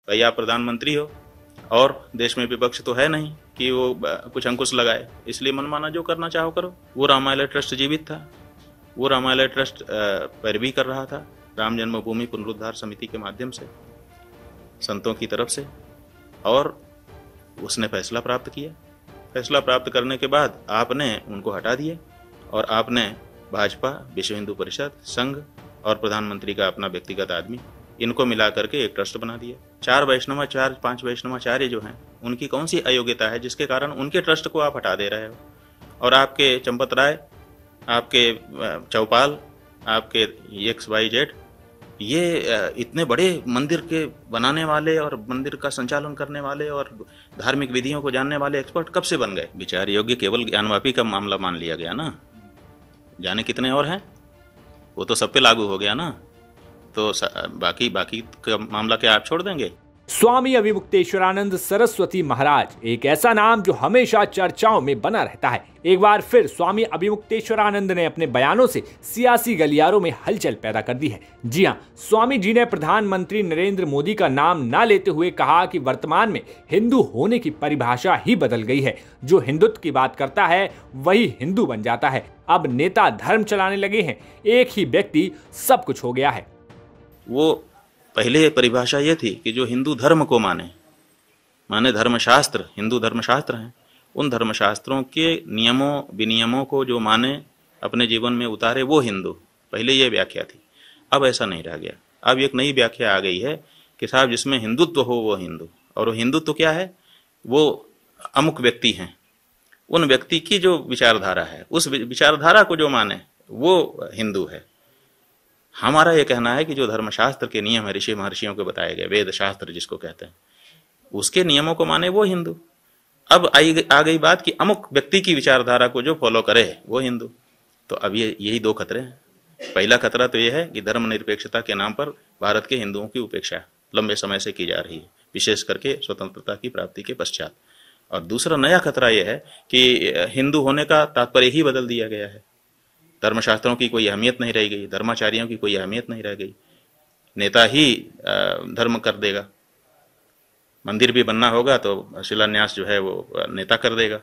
भाई आप प्रधानमंत्री हो और देश में विपक्ष तो है नहीं कि वो कुछ अंकुश लगाए, इसलिए मनमाना जो करना चाहो करो। वो रामालय ट्रस्ट जीवित था, वो रामालय ट्रस्ट पैरवी कर रहा था राम जन्मभूमि पुनरुद्धार समिति के माध्यम से, संतों की तरफ से, और उसने फैसला प्राप्त किया। फैसला प्राप्त करने के बाद आपने उनको हटा दिए और आपने भाजपा, विश्व हिंदू परिषद, संघ और प्रधानमंत्री का अपना व्यक्तिगत आदमी, इनको मिला करके एक ट्रस्ट बना दिया। 5 वैष्णवाचार्य जो हैं उनकी कौन सी अयोग्यता है जिसके कारण उनके ट्रस्ट को आप हटा दे रहे हो? और आपके चंपत राय, आपके चौपाल, आपके XYZ, ये इतने बड़े मंदिर के बनाने वाले और मंदिर का संचालन करने वाले और धार्मिक विधियों को जानने वाले एक्सपर्ट कब से बन गए? विचार योग्य केवल ज्ञानवापी का मामला मान लिया गया ना, जाने कितने और हैं, वो तो सब पे लागू हो गया ना, तो बाकी का मामला क्या आप छोड़ देंगे? स्वामी अभिमुक्तेश्वरानंद सरस्वती महाराज एक ऐसा नाम जो हमेशा चर्चाओं में बना रहता है। एक बार फिर स्वामी अभिमुक्तेश्वरानंद ने अपने बयानों से सियासी गलियारों में हलचल पैदा कर दी है। जी हां, स्वामी जी ने प्रधानमंत्री नरेंद्र मोदी का नाम ना लेते हुए कहा कि वर्तमान में हिंदू होने की परिभाषा ही बदल गई है। जो हिंदुत्व की बात करता है वही हिंदू बन जाता है। अब नेता धर्म चलाने लगे हैं, एक ही व्यक्ति सब कुछ हो गया है। वो पहले परिभाषा ये थी कि जो हिंदू धर्म को माने धर्मशास्त्र, हिंदू धर्मशास्त्र हैं, उन धर्मशास्त्रों के नियमों विनियमों को जो माने, अपने जीवन में उतारे, वो हिंदू। पहले ये व्याख्या थी। अब ऐसा नहीं रह गया। अब एक नई व्याख्या आ गई है कि साहब जिसमें हिंदुत्व हो वो हिंदू। और वो हिंदुत्व क्या है? वो अमुक व्यक्ति हैं, उन व्यक्ति की जो विचारधारा है, उस विचारधारा को जो माने वो हिंदू है। हमारा ये कहना है कि जो धर्मशास्त्र के नियम है, ऋषि महर्षियों को बताए गए, वेद शास्त्र जिसको कहते हैं, उसके नियमों को माने वो हिंदू। अब आ गई बात कि अमुक व्यक्ति की विचारधारा को जो फॉलो करे वो हिंदू। तो अब यही दो खतरे हैं। पहला खतरा तो यह है कि धर्मनिरपेक्षता के नाम पर भारत के हिंदुओं की उपेक्षा लंबे समय से की जा रही है, विशेष करके स्वतंत्रता की प्राप्ति के पश्चात। और दूसरा नया खतरा यह है कि हिंदू होने का तात्पर्य ही बदल दिया गया है। धर्मशास्त्रों की कोई अहमियत नहीं रह गई, धर्माचार्यों की कोई अहमियत नहीं रह गई। नेता ही धर्म कर देगा। मंदिर भी बनना होगा तो शिलान्यास जो है वो नेता कर देगा।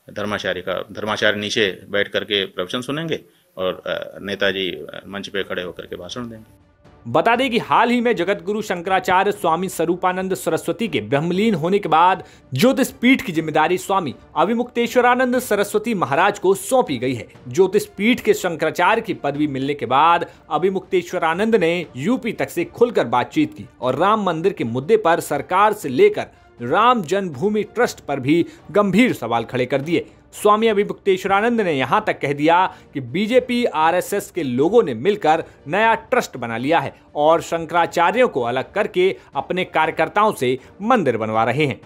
धर्माचार्य नीचे बैठ करके प्रवचन सुनेंगे और नेताजी मंच पे खड़े होकर के भाषण देंगे। बता दें कि हाल ही में जगत गुरु शंकराचार्य स्वामी स्वरूपानंद सरस्वती के ब्रह्मलीन होने के बाद ज्योतिष पीठ की जिम्मेदारी स्वामी अभिमुक्तेश्वरानंद सरस्वती महाराज को सौंपी गई है। ज्योतिष पीठ के शंकराचार्य की पदवी मिलने के बाद अभिमुक्तेश्वरानंद ने यूपी तक से खुलकर बातचीत की और राम मंदिर के मुद्दे पर सरकार से लेकर राम जन्मभूमि ट्रस्ट पर भी गंभीर सवाल खड़े कर दिए। स्वामी अभिमुक्तेश्वरानंद ने यहां तक कह दिया कि बीजेपी RSS के लोगों ने मिलकर नया ट्रस्ट बना लिया है और शंकराचार्यों को अलग करके अपने कार्यकर्ताओं से मंदिर बनवा रहे हैं।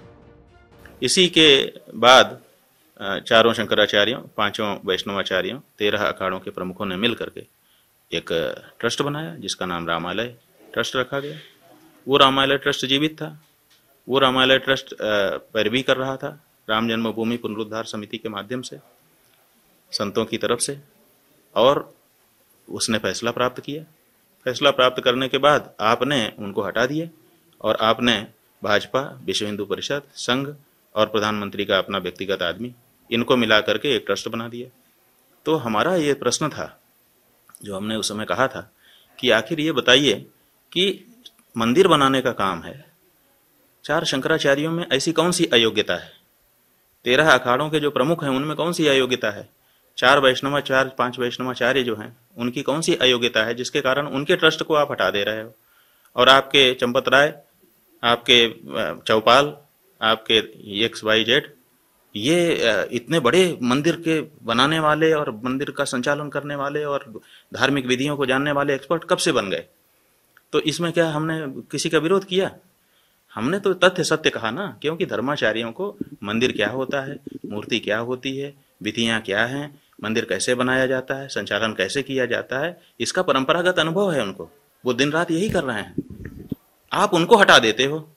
इसी के बाद चारों शंकराचार्यों, 5 वैष्णवाचार्यों, 13 अखाड़ों के प्रमुखों ने मिल करके एक ट्रस्ट बनाया जिसका नाम रामालय ट्रस्ट रखा गया। वो रामालय ट्रस्ट जीवित था, वो रामालय ट्रस्ट पैरवी कर रहा था राम जन्मभूमि पुनरुद्धार समिति के माध्यम से, संतों की तरफ से, और उसने फैसला प्राप्त किया। फैसला प्राप्त करने के बाद आपने उनको हटा दिए और आपने भाजपा, विश्व हिंदू परिषद, संघ और प्रधानमंत्री का अपना व्यक्तिगत आदमी, इनको मिला करके एक ट्रस्ट बना दिया। तो हमारा ये प्रश्न था जो हमने उस समय कहा था कि आखिर ये बताइए कि मंदिर बनाने का काम है, 4 शंकराचार्यों में ऐसी कौन सी अयोग्यता है? 13 अखाड़ों के जो प्रमुख हैं उनमें कौन सी अयोग्यता है? 4 वैष्णवाचार्य, 5 वैष्णवाचार्य जो हैं उनकी कौन सी अयोग्यता है जिसके कारण उनके ट्रस्ट को आप हटा दे रहे हो? और आपके चंपत राय, आपके चौपाल, आपके XYZ, ये इतने बड़े मंदिर के बनाने वाले और मंदिर का संचालन करने वाले और धार्मिक विधियों को जानने वाले एक्सपर्ट कब से बन गए? तो इसमें क्या हमने किसी का विरोध किया? हमने तो तथ्य सत्य कहा ना, क्योंकि धर्माचार्यों को मंदिर क्या होता है, मूर्ति क्या होती है, विधियां क्या हैं, मंदिर कैसे बनाया जाता है, संचालन कैसे किया जाता है, इसका परंपरागत अनुभव है उनको। वो दिन रात यही कर रहे हैं। आप उनको हटा देते हो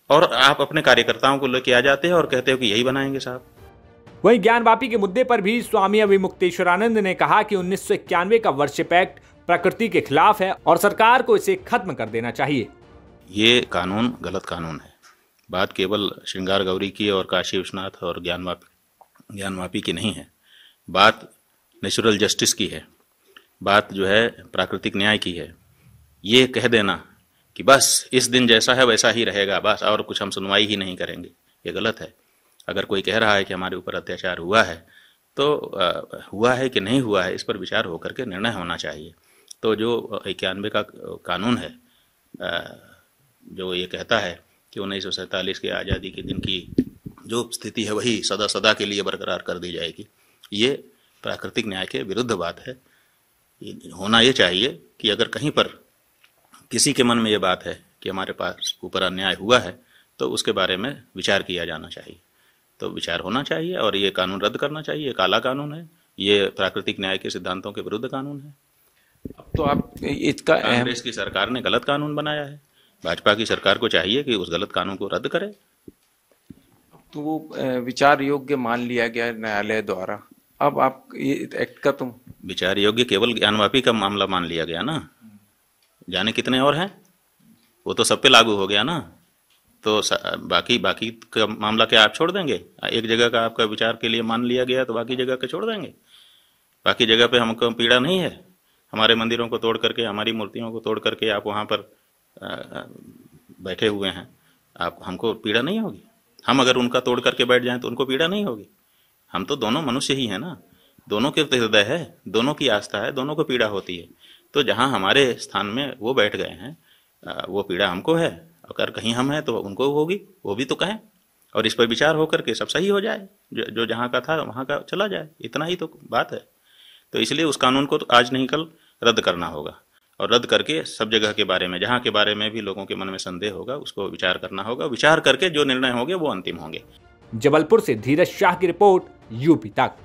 और आप अपने कार्यकर्ताओं को लेके आ जाते हो और कहते हो कि यही बनाएंगे साहब। वहीं ज्ञानवापी के मुद्दे पर भी स्वामी अभिमुक्तेश्वरानंद ने कहा कि 1991 का वर्शिप एक्ट प्रकृति के खिलाफ है और सरकार को इसे खत्म कर देना चाहिए। ये कानून गलत कानून है। बात केवल श्रृंगार गौरी की और काशी विश्वनाथ और ज्ञानवापी की नहीं है, बात नेचुरल जस्टिस की है, बात जो है प्राकृतिक न्याय की है। ये कह देना कि बस इस दिन जैसा है वैसा ही रहेगा, बस और कुछ हम सुनवाई ही नहीं करेंगे, ये गलत है। अगर कोई कह रहा है कि हमारे ऊपर अत्याचार हुआ है तो हुआ है कि नहीं हुआ है, इस पर विचार होकर के निर्णय होना चाहिए। तो जो 91 का कानून है जो ये कहता है कि 1947 के आज़ादी के दिन की जो स्थिति है वही सदा सदा के लिए बरकरार कर दी जाएगी, ये प्राकृतिक न्याय के विरुद्ध बात है। होना ये चाहिए कि अगर कहीं पर किसी के मन में ये बात है कि हमारे पास ऊपर अन्याय हुआ है तो उसके बारे में विचार किया जाना चाहिए। तो विचार होना चाहिए और ये कानून रद्द करना चाहिए। ये काला कानून है, ये प्राकृतिक न्याय के सिद्धांतों के विरुद्ध कानून है। अब तो आप इसका कांग्रेस की सरकार ने गलत कानून बनाया है, भाजपा की सरकार को चाहिए कि उस गलत कानून को रद्द करे। तो वो विचार योग्य मान लिया गया न्यायालय द्वारा, अब आप ये एक्ट का तुम विचार योग्य केवल ज्ञानवापी का मामला मान लिया गया ना, जाने कितने और हैं, वो तो सब पे लागू हो गया ना। तो बाकी का मामला क्या आप छोड़ देंगे? एक जगह का आपका विचार के लिए मान लिया गया तो बाकी जगह का छोड़ देंगे? बाकी जगह पे हमको पीड़ा नहीं है? हमारे मंदिरों को तोड़ करके, हमारी मूर्तियों को तोड़ करके आप वहाँ पर बैठे हुए हैं, आप हमको पीड़ा नहीं होगी? हम अगर उनका तोड़ करके बैठ जाएं तो उनको पीड़ा नहीं होगी? हम तो दोनों मनुष्य ही हैं ना, दोनों के हृदय है, दोनों की आस्था है, दोनों को पीड़ा होती है। तो जहाँ हमारे स्थान में वो बैठ गए हैं वो पीड़ा हमको है, अगर कहीं हम हैं तो उनको होगी, वो भी तो कहें और इस पर विचार होकर के सब सही हो जाए, जो जहाँ का था वहाँ का चला जाए, इतना ही तो बात है। तो इसलिए उस कानून को तो आज नहीं कल रद्द करना होगा और रद्द करके सब जगह के बारे में, जहाँ के बारे में भी लोगों के मन में संदेह होगा उसको विचार करना होगा। विचार करके जो निर्णय होंगे वो अंतिम होंगे। जबलपुर से धीरज शाह की रिपोर्ट, यूपी तक।